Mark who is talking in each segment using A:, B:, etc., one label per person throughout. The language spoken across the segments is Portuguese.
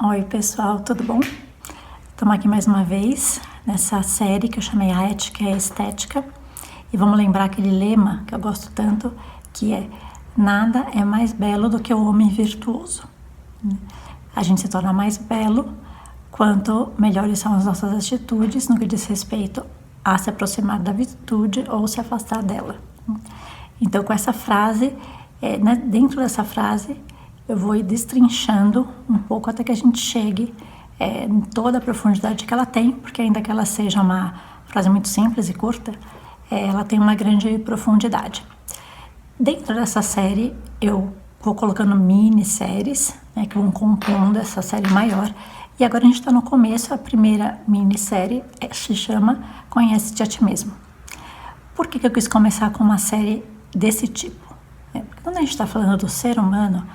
A: Oi pessoal, tudo bom? Estamos aqui mais uma vez nessa série que eu chamei A Ética e a Estética e vamos lembrar aquele lema que eu gosto tanto, que é: nada é mais belo do que o homem virtuoso. A gente se torna mais belo quanto melhores são as nossas atitudes no que diz respeito a se aproximar da virtude ou se afastar dela. Então, com essa frase, dentro dessa frase, eu vou ir destrinchando um pouco até que a gente chegue em toda a profundidade que ela tem, porque ainda que ela seja uma frase muito simples e curta, ela tem uma grande profundidade. Dentro dessa série, eu vou colocando minisséries, que vão compondo essa série maior. E agora a gente está no começo, a primeira minissérie se chama Conhece-te a Ti Mesmo. Por que eu quis começar com uma série desse tipo? Porque quando a gente está falando do ser humano,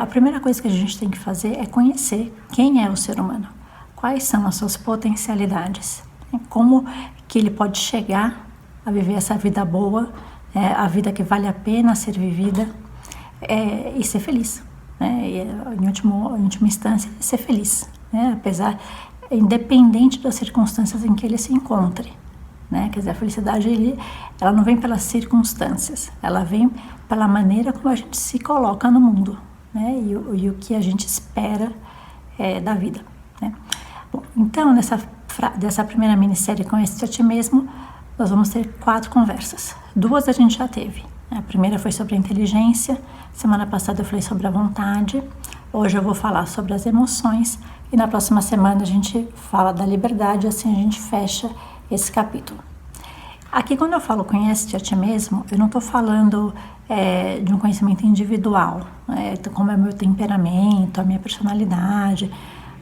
A: a primeira coisa que a gente tem que fazer é conhecer quem é o ser humano, quais são as suas potencialidades, como que ele pode chegar a viver essa vida boa, a vida que vale a pena ser vivida e ser feliz, e, em última instância, ser feliz, independente das circunstâncias em que ele se encontre. Quer dizer, a felicidade ela não vem pelas circunstâncias, ela vem pela maneira como a gente se coloca no mundo, e o que a gente espera da vida. Bom, então, dessa primeira minissérie Conhece-te a Ti Mesmo, nós vamos ter 4 conversas. 2 a gente já teve. A primeira foi sobre a inteligência, semana passada eu falei sobre a vontade, hoje eu vou falar sobre as emoções e na próxima semana a gente fala da liberdade, assim a gente fecha esse capítulo. Aqui, quando eu falo Conhece-te a Ti Mesmo, eu não estou falando de um conhecimento individual, como é o meu temperamento, a minha personalidade,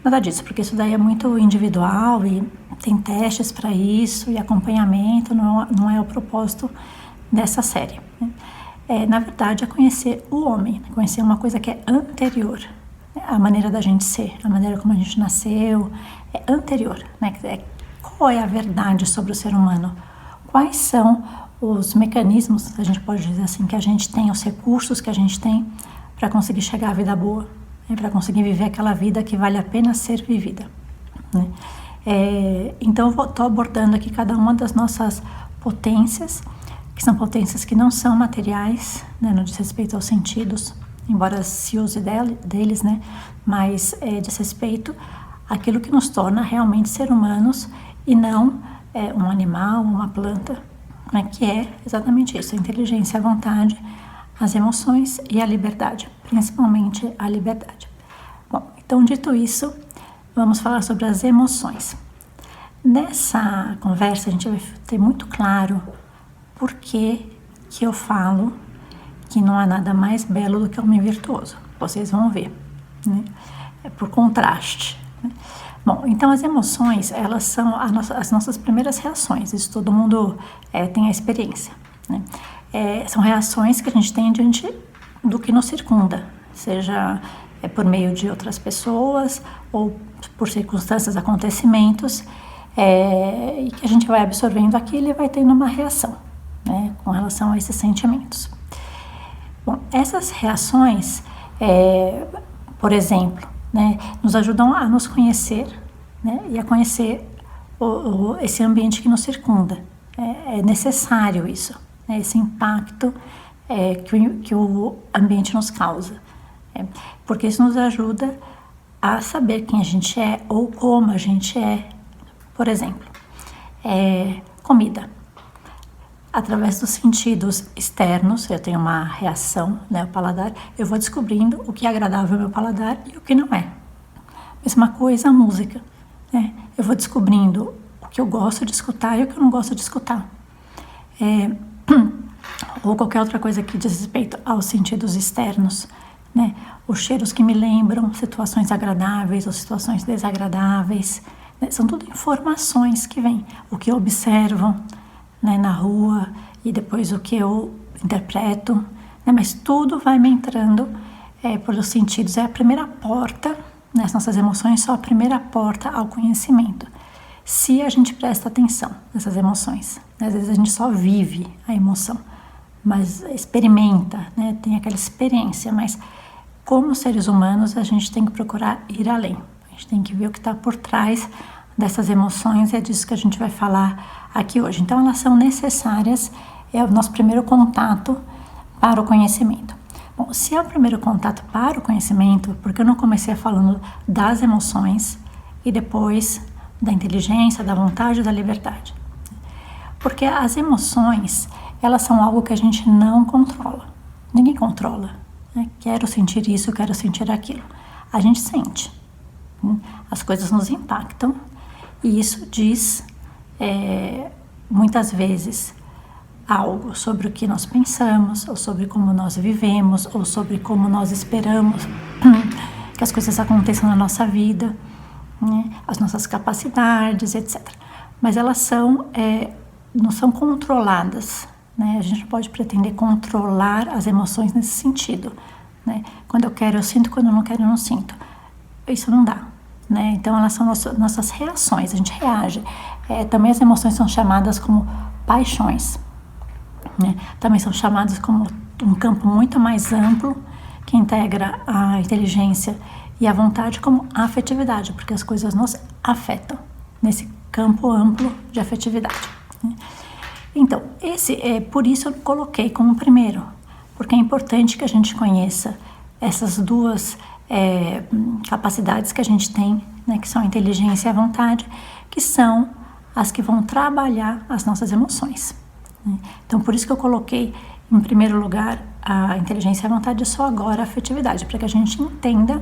A: nada disso, porque isso daí é muito individual e tem testes para isso e acompanhamento, não é o propósito dessa série. Na verdade, é conhecer o homem, conhecer uma coisa que é anterior, a maneira da gente ser, a maneira como a gente nasceu, é anterior, qual é a verdade sobre o ser humano? Quais são os mecanismos, a gente pode dizer assim, que a gente tem, os recursos que a gente tem para conseguir chegar à vida boa, para conseguir viver aquela vida que vale a pena ser vivida. Então, eu estou abordando aqui cada uma das nossas potências, que são potências que não são materiais, no diz respeito aos sentidos, embora se use deles, mas diz respeito àquilo que nos torna realmente ser humanos e não um animal, uma planta, que é exatamente isso: a inteligência, a vontade, as emoções e a liberdade, principalmente a liberdade. Bom, então, dito isso, vamos falar sobre as emoções. Nessa conversa a gente vai ter muito claro por que eu falo que não há nada mais belo do que o homem virtuoso. Vocês vão ver, É por contraste. Bom, então as emoções, elas são as nossas primeiras reações, isso todo mundo tem a experiência, são reações que a gente tem diante do que nos circunda, seja por meio de outras pessoas ou por circunstâncias, acontecimentos, e que a gente vai absorvendo aquilo e vai tendo uma reação, com relação a esses sentimentos. Bom, essas reações, por exemplo, nos ajudam a nos conhecer, e a conhecer esse ambiente que nos circunda. É necessário isso, esse impacto que o ambiente nos causa, porque isso nos ajuda a saber quem a gente é ou como a gente é. Por exemplo, comida. Através dos sentidos externos, eu tenho uma reação, o paladar, eu vou descobrindo o que é agradável ao meu paladar e o que não é. Mesma coisa a música, eu vou descobrindo o que eu gosto de escutar e o que eu não gosto de escutar. Ou qualquer outra coisa que diz respeito aos sentidos externos, os cheiros que me lembram situações agradáveis ou situações desagradáveis, são tudo informações que vêm, o que eu observo, na rua, e depois o que eu interpreto, mas tudo vai me entrando pelos sentidos. É a primeira porta, as nossas emoções são a primeira porta ao conhecimento, se a gente presta atenção nessas emoções. Às vezes a gente só vive a emoção, mas experimenta, tem aquela experiência, mas como seres humanos, a gente tem que procurar ir além. A gente tem que ver o que está por trás dessas emoções, e é disso que a gente vai falar aqui hoje. Então, elas são necessárias, é o nosso primeiro contato para o conhecimento. Bom, se é o primeiro contato para o conhecimento, porque eu não comecei falando das emoções e depois da inteligência, da vontade e da liberdade? Porque as emoções, elas são algo que a gente não controla. Ninguém controla, né? Quero sentir isso, quero sentir aquilo. A gente sente. As coisas nos impactam e isso diz, muitas vezes, algo sobre o que nós pensamos, ou sobre como nós vivemos, ou sobre como nós esperamos que as coisas aconteçam na nossa vida, né? As nossas capacidades, etc. Mas elas não são controladas, né? A gente não pode pretender controlar as emoções nesse sentido, né? Quando eu quero, eu sinto, quando eu não quero, eu não sinto. Isso não dá, né? Então, elas são nossas reações, a gente reage. Também as emoções são chamadas como paixões, né? Também são chamadas como um campo muito mais amplo, que integra a inteligência e a vontade, como a afetividade, porque as coisas nos afetam nesse campo amplo de afetividade, né? Então, por isso eu coloquei como primeiro, porque é importante que a gente conheça essas duas capacidades que a gente tem, né, que são a inteligência e a vontade, que são as que vão trabalhar as nossas emoções, né? Então, por isso que eu coloquei em primeiro lugar a inteligência e a vontade, e só agora a afetividade, para que a gente entenda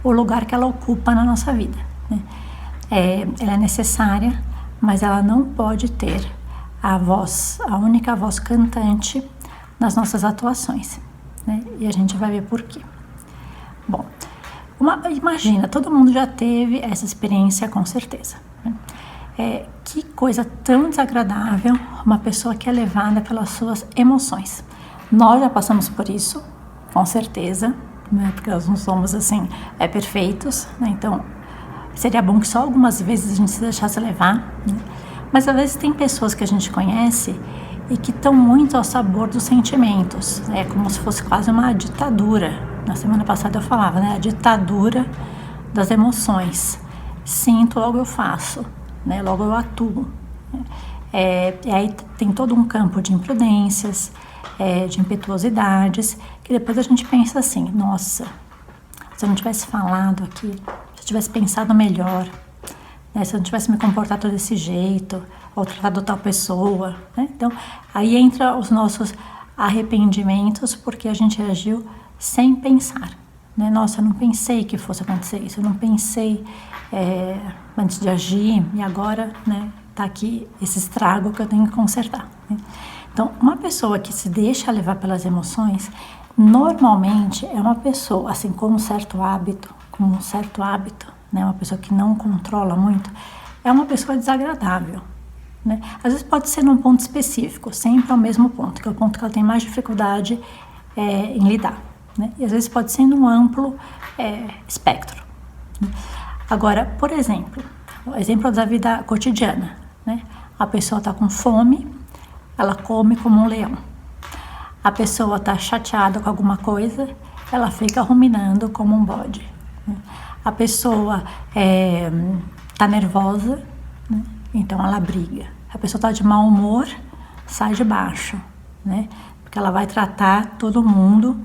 A: o lugar que ela ocupa na nossa vida, né? Ela é necessária, mas ela não pode ter a única voz cantante nas nossas atuações, né? E a gente vai ver por quê. Bom, imagina, todo mundo já teve essa experiência com certeza, né? Que coisa tão desagradável uma pessoa que é levada pelas suas emoções. Nós já passamos por isso, com certeza, né? Porque nós não somos assim, perfeitos, né? Então, seria bom que só algumas vezes a gente se deixasse levar, né? Mas às vezes tem pessoas que a gente conhece e que estão muito ao sabor dos sentimentos. É como se fosse quase uma ditadura. Na semana passada eu falava, né? A ditadura das emoções. Sinto, logo eu faço, né? Logo eu atuo. E aí tem todo um campo de imprudências, de impetuosidades, que depois a gente pensa assim, nossa, se eu não tivesse falado aquilo, se eu tivesse pensado melhor, né? Se eu não tivesse me comportado desse jeito, ou tratado tal pessoa, né? Então, aí entra os nossos arrependimentos, porque a gente agiu sem pensar, né? Nossa, eu não pensei que fosse acontecer isso, eu não pensei antes de agir, e agora, né, tá aqui esse estrago que eu tenho que consertar, né? Então, uma pessoa que se deixa levar pelas emoções, normalmente é uma pessoa, assim, com um certo hábito, né, uma pessoa que não controla muito, é uma pessoa desagradável, né? Às vezes pode ser num ponto específico, sempre ao mesmo ponto, que é o ponto que ela tem mais dificuldade em lidar, né? E às vezes pode ser num amplo espectro, né? Agora, por exemplo, o exemplo da vida cotidiana, né? A pessoa está com fome, ela come como um leão. A pessoa está chateada com alguma coisa, ela fica ruminando como um bode, né? A pessoa está nervosa, né? Então ela briga. A pessoa está de mau humor, sai de baixo, né? Porque ela vai tratar todo mundo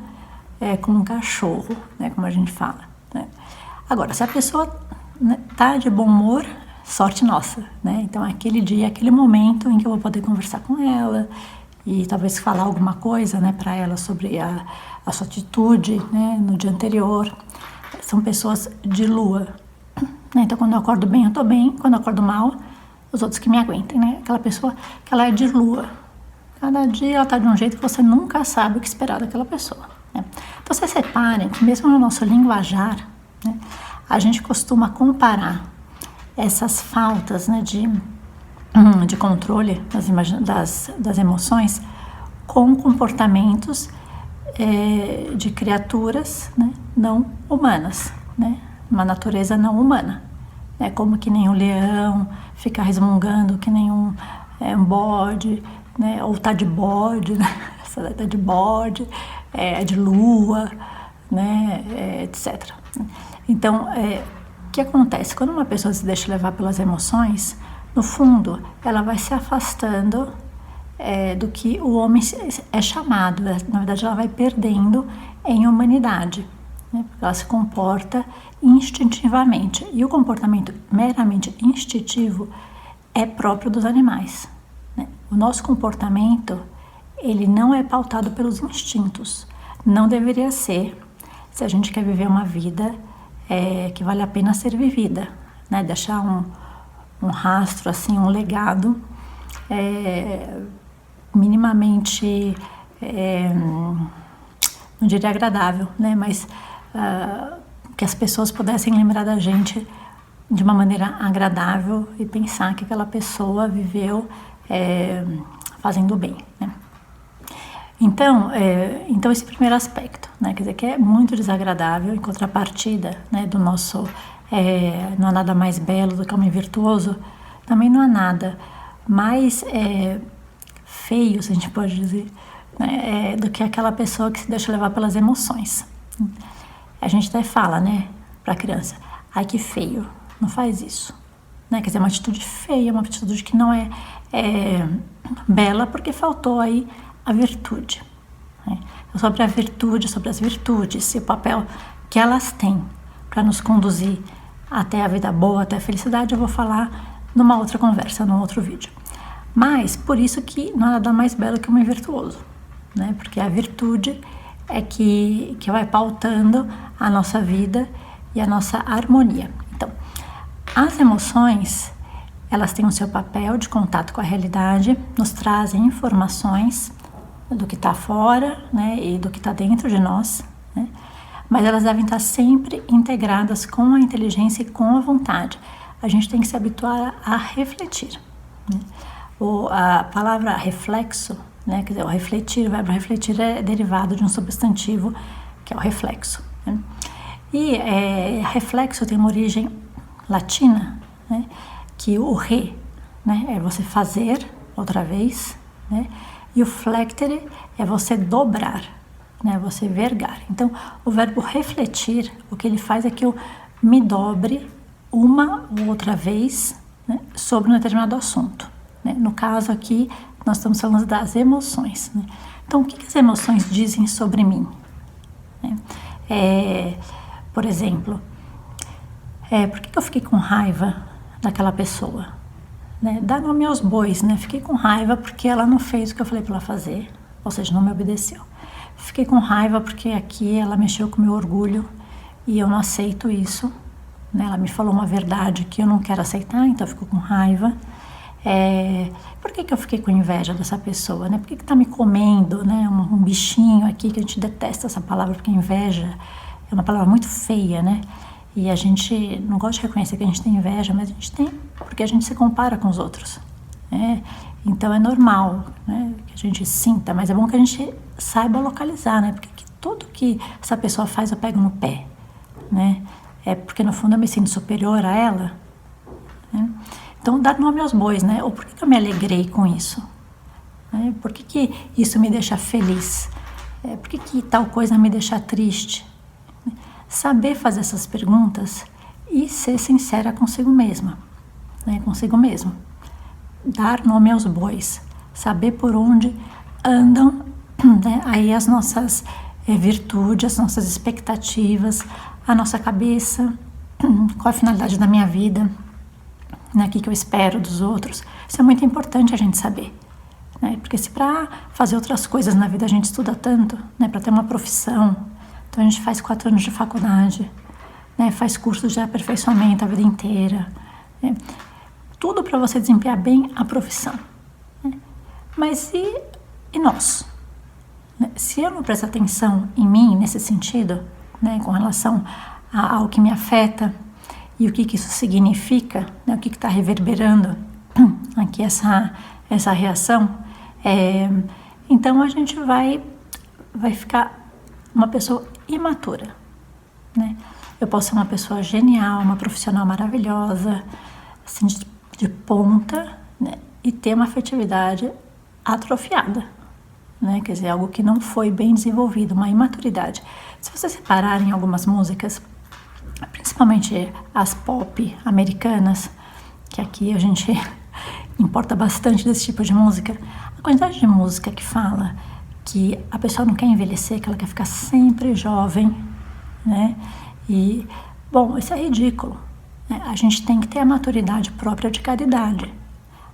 A: como um cachorro, né? Como a gente fala, né? Agora, se a pessoa está de bom humor, sorte nossa, né? Então é aquele dia, aquele momento em que eu vou poder conversar com ela e talvez falar alguma coisa, né, para ela sobre a sua atitude, né, no dia anterior. São pessoas de lua, né? Então quando eu acordo bem, eu tô bem. Quando eu acordo mal, os outros que me aguentem, né? Aquela pessoa que ela é de lua. Cada dia ela tá de um jeito que você nunca sabe o que esperar daquela pessoa, né? Então vocês reparem que mesmo no nosso linguajar, né, a gente costuma comparar essas faltas, né, de controle das emoções com comportamentos de criaturas, né, não humanas, né, uma natureza não humana, né, como que nem um leão ficar resmungando que nem um bode, né, ou tá de bode, né, essa tá de bode, de lua, né, etc. Então, o que acontece? Quando uma pessoa se deixa levar pelas emoções, no fundo, ela vai se afastando do que o homem é chamado. Na verdade, ela vai perdendo em humanidade, né? Porque ela se comporta instintivamente. E o comportamento meramente instintivo é próprio dos animais, né? O nosso comportamento, ele não é pautado pelos instintos. Não deveria ser, se a gente quer viver uma vida que vale a pena ser vivida, né? Deixar um rastro, assim, um legado minimamente, não diria agradável, né? Mas que as pessoas pudessem lembrar da gente de uma maneira agradável e pensar que aquela pessoa viveu fazendo bem, né? Então esse primeiro aspecto, né? Quer dizer, que é muito desagradável, em contrapartida, né, do nosso não há nada mais belo do que homem virtuoso, também não há nada mais feio, se a gente pode dizer, né, do que aquela pessoa que se deixa levar pelas emoções. A gente até fala, né, para a criança, ai que feio, não faz isso, né? Quer dizer, uma atitude feia, uma atitude que não é bela, porque faltou aí a virtude, né? Sobre a virtude, sobre as virtudes e o papel que elas têm para nos conduzir até a vida boa, até a felicidade, eu vou falar numa outra conversa, num outro vídeo. Mas por isso que não há nada mais belo que um homem virtuoso, né? Porque a virtude é que vai pautando a nossa vida e a nossa harmonia. Então, as emoções, elas têm o seu papel de contato com a realidade, nos trazem informações do que está fora, né, e do que está dentro de nós, né? Mas elas devem estar sempre integradas com a inteligência e com a vontade. A gente tem que se habituar a refletir, né? A palavra reflexo, né, quer dizer, o refletir, o verbo refletir é derivado de um substantivo que é o reflexo, né? E reflexo tem uma origem latina, né, que o re, né, é você fazer outra vez, né, e o flectere é você dobrar, né, você vergar. Então, o verbo refletir, o que ele faz é que eu me dobre uma ou outra vez, né, sobre um determinado assunto, né? No caso aqui, nós estamos falando das emoções, né? Então, o que as emoções dizem sobre mim, né? Por exemplo, por que eu fiquei com raiva daquela pessoa, né? Dá nome aos bois, né? Fiquei com raiva porque ela não fez o que eu falei para ela fazer, ou seja, não me obedeceu. Fiquei com raiva porque aqui ela mexeu com o meu orgulho e eu não aceito isso, né? Ela me falou uma verdade que eu não quero aceitar, então eu fico com raiva. Por que eu fiquei com inveja dessa pessoa, né? Por que tá me comendo, né? Um bichinho aqui, que a gente detesta essa palavra, porque inveja é uma palavra muito feia, né? E a gente não gosta de reconhecer que a gente tem inveja, mas a gente tem, porque a gente se compara com os outros, né? Então é normal, né, que a gente sinta, mas é bom que a gente saiba localizar, né? Porque tudo que essa pessoa faz eu pego no pé, né? É porque no fundo eu me sinto superior a ela, né? Então, dar nome aos bois, né? Ou por que eu me alegrei com isso? Né? Por que isso me deixa feliz? Por que tal coisa me deixa triste? Saber fazer essas perguntas e ser sincera consigo mesma, né? Consigo mesmo. Dar nome aos bois. Saber por onde andam, né, aí as nossas virtudes, as nossas expectativas, a nossa cabeça, qual a finalidade da minha vida, né, o que eu espero dos outros. Isso é muito importante a gente saber, né? Porque se para fazer outras coisas na vida a gente estuda tanto, né, para ter uma profissão, então a gente faz 4 anos de faculdade, né, faz cursos de aperfeiçoamento a vida inteira, né, tudo para você desempenhar bem a profissão, né? Mas e nós? Se eu não prestar atenção em mim nesse sentido, né, com relação ao que me afeta e o que isso significa, né, o que está reverberando aqui essa reação, então a gente vai ficar uma pessoa imatura, né? Eu posso ser uma pessoa genial, uma profissional maravilhosa, assim, de ponta, né, e ter uma afetividade atrofiada, né? Quer dizer, algo que não foi bem desenvolvido, uma imaturidade. Se vocês repararem algumas músicas, principalmente as pop americanas, que aqui a gente importa bastante desse tipo de música, a quantidade de música que fala que a pessoa não quer envelhecer, que ela quer ficar sempre jovem, né? E, bom, isso é ridículo, né? A gente tem que ter a maturidade própria de cada idade.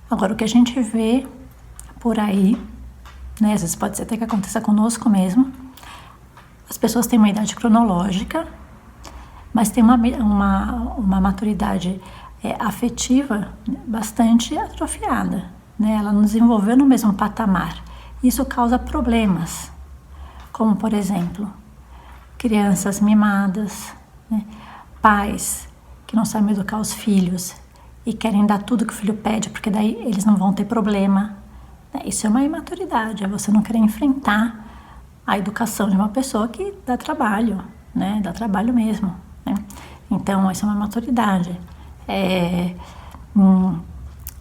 A: Agora, o que a gente vê por aí, né? Às vezes pode ser até que aconteça conosco mesmo, as pessoas têm uma idade cronológica, mas tem uma maturidade afetiva bastante atrofiada, né? Ela não desenvolveu no mesmo patamar. Isso causa problemas, como, por exemplo, crianças mimadas, né? Pais que não sabem educar os filhos e querem dar tudo que o filho pede, porque daí eles não vão ter problema. Isso é uma imaturidade, é você não querer enfrentar a educação de uma pessoa que dá trabalho, né? Dá trabalho mesmo, né? Então, essa é uma maturidade.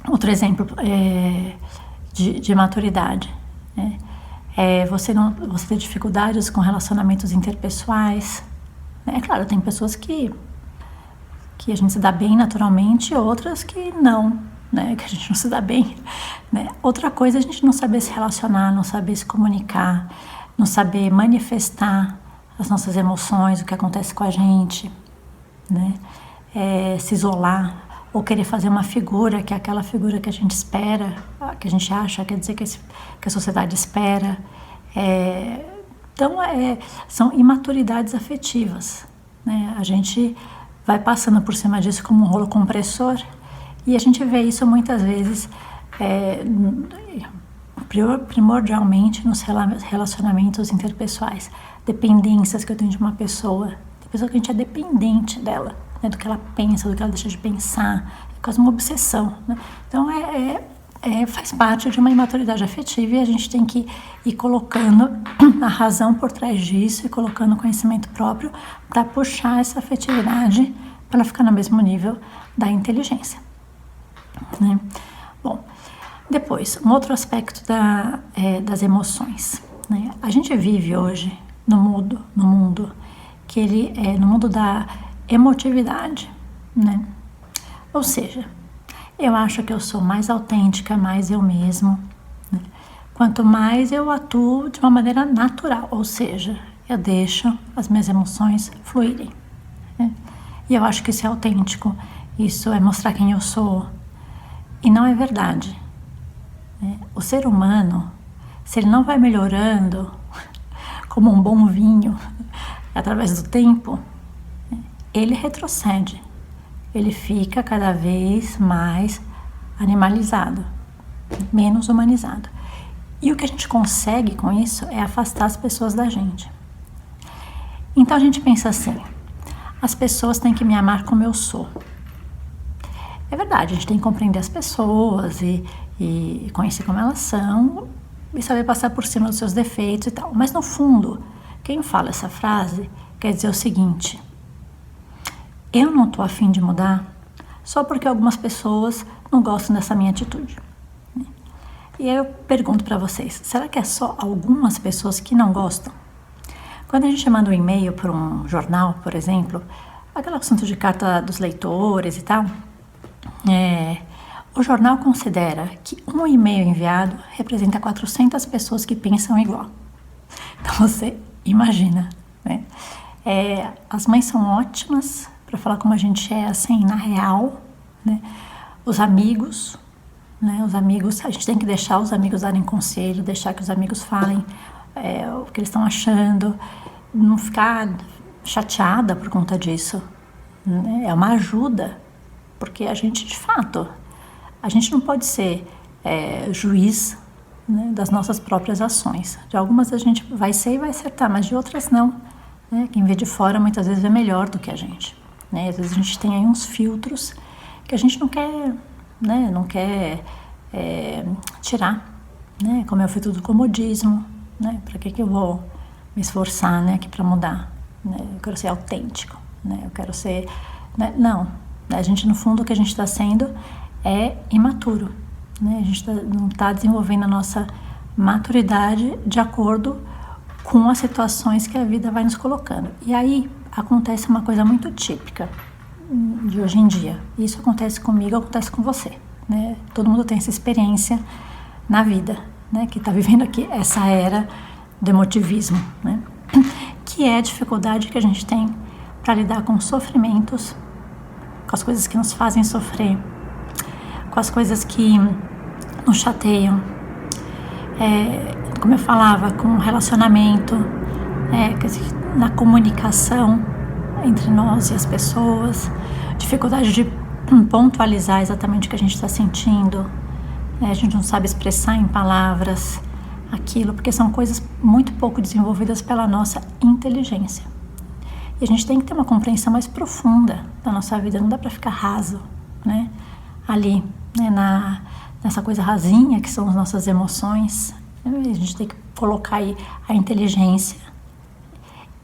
A: Outro exemplo de maturidade, né? Você ter dificuldades com relacionamentos interpessoais, né? É claro, tem pessoas que a gente se dá bem naturalmente, outras que não, né? Que a gente não se dá bem, né? Outra coisa é a gente não saber se relacionar, não saber se comunicar, não saber manifestar as nossas emoções, o que acontece com a gente, né? Se isolar ou querer fazer uma figura que é aquela figura que a gente espera, que a gente acha, quer dizer que a sociedade espera. Então, são imaturidades afetivas, né? A gente vai passando por cima disso como um rolo compressor e a gente vê isso muitas vezes primordialmente nos relacionamentos interpessoais, dependências que eu tenho de uma pessoa, de pessoa que a gente é dependente dela, né, do que ela pensa, do que ela deixa de pensar, é quase uma obsessão, né? Então faz parte de uma imaturidade afetiva e a gente tem que ir colocando a razão por trás disso e colocando conhecimento próprio para puxar essa afetividade para ela ficar no mesmo nível da inteligência, né? Bom, depois, um outro aspecto das emoções, né? A gente vive hoje no mundo que ele é no mundo da emotividade, né? Ou seja, eu acho que eu sou mais autêntica, mais eu mesmo, né? Quanto mais eu atuo de uma maneira natural, ou seja, eu deixo as minhas emoções fluírem, né? E eu acho que isso é autêntico, isso é mostrar quem eu sou, e não é verdade. O ser humano, se ele não vai melhorando como um bom vinho através do tempo, ele retrocede, ele fica cada vez mais animalizado, menos humanizado. E o que a gente consegue com isso é afastar as pessoas da gente. Então a gente pensa assim, as pessoas têm que me amar como eu sou. É verdade, a gente tem que compreender as pessoas e conhecer como elas são e saber passar por cima dos seus defeitos e tal. Mas no fundo, quem fala essa frase quer dizer o seguinte: eu não estou afim de mudar só porque algumas pessoas não gostam dessa minha atitude. E aí eu pergunto para vocês, será que é só algumas pessoas que não gostam? Quando a gente manda um e-mail para um jornal, por exemplo, aquele assunto de carta dos leitores e tal, o jornal considera que um e-mail enviado representa 400 pessoas que pensam igual. Então você imagina, né? As mães são ótimas para falar como a gente é assim na real, né? Os amigos, né? Os amigos, a gente tem que deixar os amigos darem conselho, deixar que os amigos falem o que eles estão achando, não ficar chateada por conta disso, né? É uma ajuda, porque a gente, de fato, a gente não pode ser juiz, né, das nossas próprias ações. De algumas a gente vai ser e vai acertar, mas de outras não, né? Quem vê de fora muitas vezes vê melhor do que a gente, né? Às vezes a gente tem aí uns filtros que a gente não quer, né? Não quer tirar, né? Como é o filtro do comodismo, né? Para que eu vou me esforçar, né, aqui para mudar, né? Eu quero ser autêntico, né? Eu quero ser, né? Não, a gente no fundo o que a gente está sendo é imaturo, né? A gente não está desenvolvendo a maturidade de acordo com as situações que a vida vai nos colocando. E aí acontece uma coisa muito típica de hoje em dia. Isso acontece comigo, acontece com você, né? Todo mundo tem essa experiência na vida, né? Que está vivendo aqui essa era do emotivismo, né? Que é a dificuldade que a gente tem para lidar com os sofrimentos, com as coisas que nos fazem sofrer, com as coisas que nos chateiam, como eu falava, com o relacionamento, na comunicação entre nós e as pessoas, dificuldade de pontualizar exatamente o que a gente está sentindo, a gente não sabe expressar em palavras aquilo, porque são coisas muito pouco desenvolvidas pela nossa inteligência. E a gente tem que ter uma compreensão mais profunda da nossa vida, não dá para ficar raso, né? Ali, né? Nessa coisa rasinha que são as nossas emoções. A gente tem que colocar aí a inteligência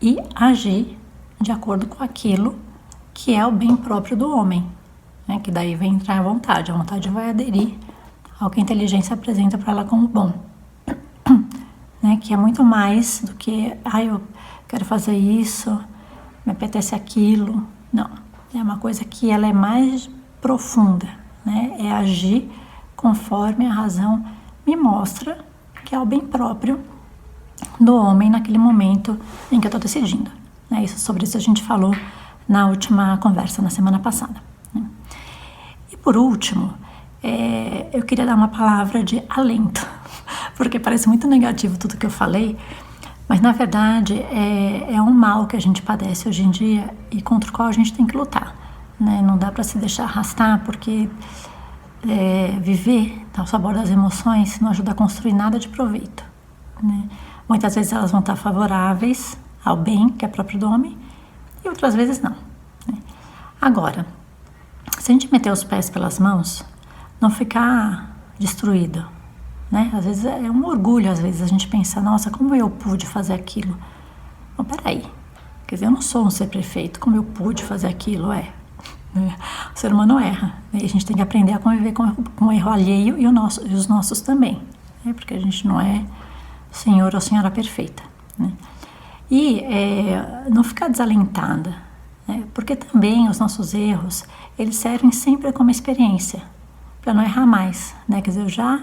A: e agir de acordo com aquilo que é o bem próprio do homem, né? Que daí vai entrar a vontade vai aderir ao que a inteligência apresenta para ela como bom, né? Que é muito mais do que, eu quero fazer isso, me apetece aquilo. Não, é uma coisa que ela é mais profunda, né? É agir conforme a razão me mostra que é o bem próprio do homem naquele momento em que eu estou decidindo, né? Sobre isso a gente falou na última conversa, na semana passada, né? E por último, eu queria dar uma palavra de alento, porque parece muito negativo tudo que eu falei, mas na verdade é um mal que a gente padece hoje em dia e contra o qual a gente tem que lutar, né? Não dá para se deixar arrastar, porque viver ao sabor das emoções não ajuda a construir nada de proveito, né? Muitas vezes elas vão estar favoráveis ao bem que é próprio do homem e outras vezes não, né? Agora, se a gente meter os pés pelas mãos, não ficar destruído, né? Às vezes é um orgulho, às vezes a gente pensa, nossa, como eu pude fazer aquilo? Não, peraí, quer dizer, eu não sou um ser perfeito, como eu pude fazer aquilo? O ser humano erra, né? E a gente tem que aprender a conviver com o erro alheio e os nossos também, né? Porque a gente não é senhor ou senhora perfeita, né? E não ficar desalentada, né? Porque também os nossos erros, eles servem sempre como experiência, para não errar mais, né? Quer dizer, eu já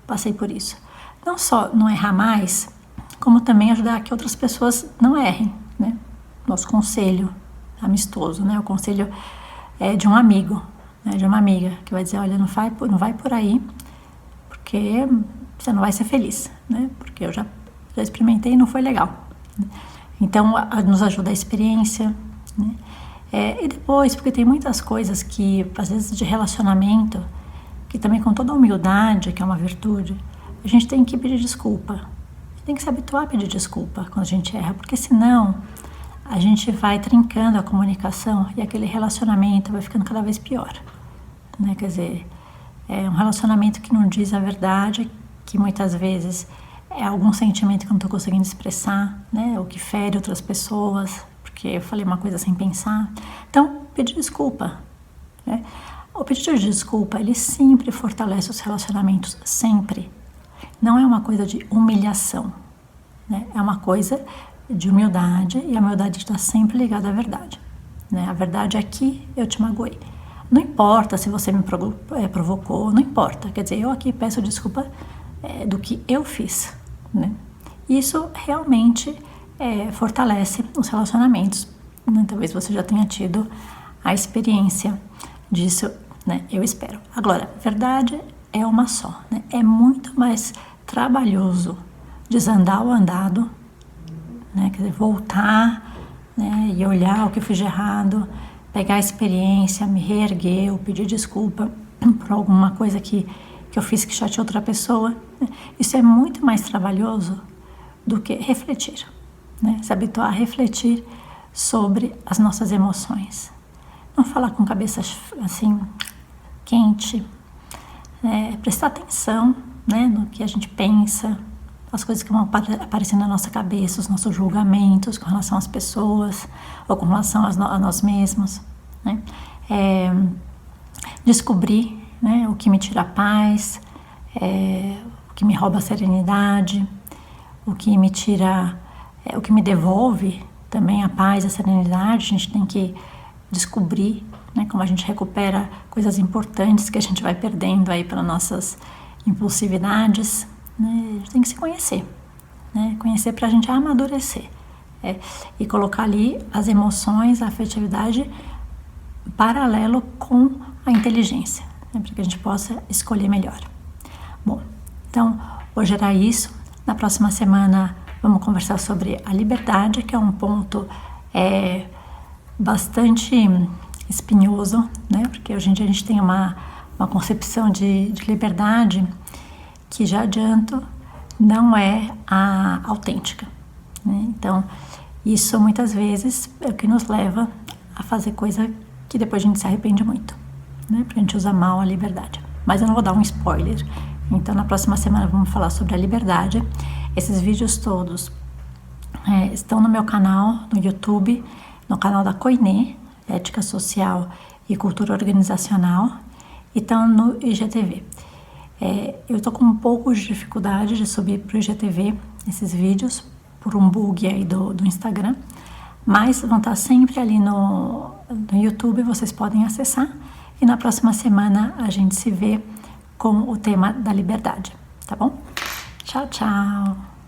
A: passei por isso. Não só não errar mais, como também ajudar a que outras pessoas não errem, né? Nosso conselho amistoso, né? O conselho de um amigo, né? De uma amiga, que vai dizer, olha, não vai por aí, porque você não vai ser feliz, né? Porque eu já experimentei e não foi legal. Então, nos ajuda a experiência, né? E depois, porque tem muitas coisas que, às vezes, de relacionamento, que também com toda a humildade, que é uma virtude, a gente tem que pedir desculpa. A gente tem que se habituar a pedir desculpa quando a gente erra, porque senão a gente vai trincando a comunicação e aquele relacionamento vai ficando cada vez pior, né? Quer dizer, é um relacionamento que não diz a verdade, que muitas vezes é algum sentimento que eu não estou conseguindo expressar, né? Ou que fere outras pessoas, porque eu falei uma coisa sem pensar. Então, pedir desculpa, né? O pedido de desculpa, ele sempre fortalece os relacionamentos, sempre. Não é uma coisa de humilhação, né? É uma coisa de humildade, e a humildade está sempre ligada à verdade, né? A verdade é que eu te magoei. Não importa se você me provocou, não importa. Quer dizer, eu aqui peço desculpa do que eu fiz, né? Isso realmente fortalece os relacionamentos, né? Talvez você já tenha tido a experiência disso, né? Eu espero. Agora, verdade é uma só, né? É muito mais trabalhoso desandar o andado, né? Quer dizer, voltar, né? E olhar o que eu fiz de errado, pegar a experiência, me reerguer, ou pedir desculpa por alguma coisa que eu fiz que chateou outra pessoa, né? Isso é muito mais trabalhoso do que refletir, né? Se habituar a refletir sobre as nossas emoções. Não falar com cabeça assim, quente, prestar atenção, né, no que a gente pensa, as coisas que vão aparecendo na nossa cabeça, os nossos julgamentos com relação às pessoas ou com relação a nós mesmos, né? Descobrir, né, o que me tira a paz, o que me rouba a serenidade, o que me tira, o que me devolve também a paz, a serenidade. A gente tem que descobrir, né, como a gente recupera coisas importantes que a gente vai perdendo aí pelas nossas impulsividades, né? A gente tem que se conhecer, né? Conhecer para a gente amadurecer, e colocar ali as emoções, a afetividade paralelo com a inteligência, né, para que a gente possa escolher melhor. Bom, então hoje era isso. Na próxima semana vamos conversar sobre a liberdade, que é um ponto bastante espinhoso, né? Porque hoje em dia a gente tem uma concepção de liberdade que, já adianto, não é a autêntica, né? Então, isso muitas vezes é o que nos leva a fazer coisa que depois a gente se arrepende muito, né? Porque a gente usa mal a liberdade. Mas eu não vou dar um spoiler. Então, na próxima semana vamos falar sobre a liberdade. Esses vídeos todos estão no meu canal, no YouTube, no canal da Koiné, Ética Social e Cultura Organizacional, e estão no IGTV. Eu estou com um pouco de dificuldade de subir para o IGTV esses vídeos, por um bug aí do Instagram, mas vão estar sempre ali no YouTube, vocês podem acessar, e na próxima semana a gente se vê com o tema da liberdade, tá bom? Tchau, tchau!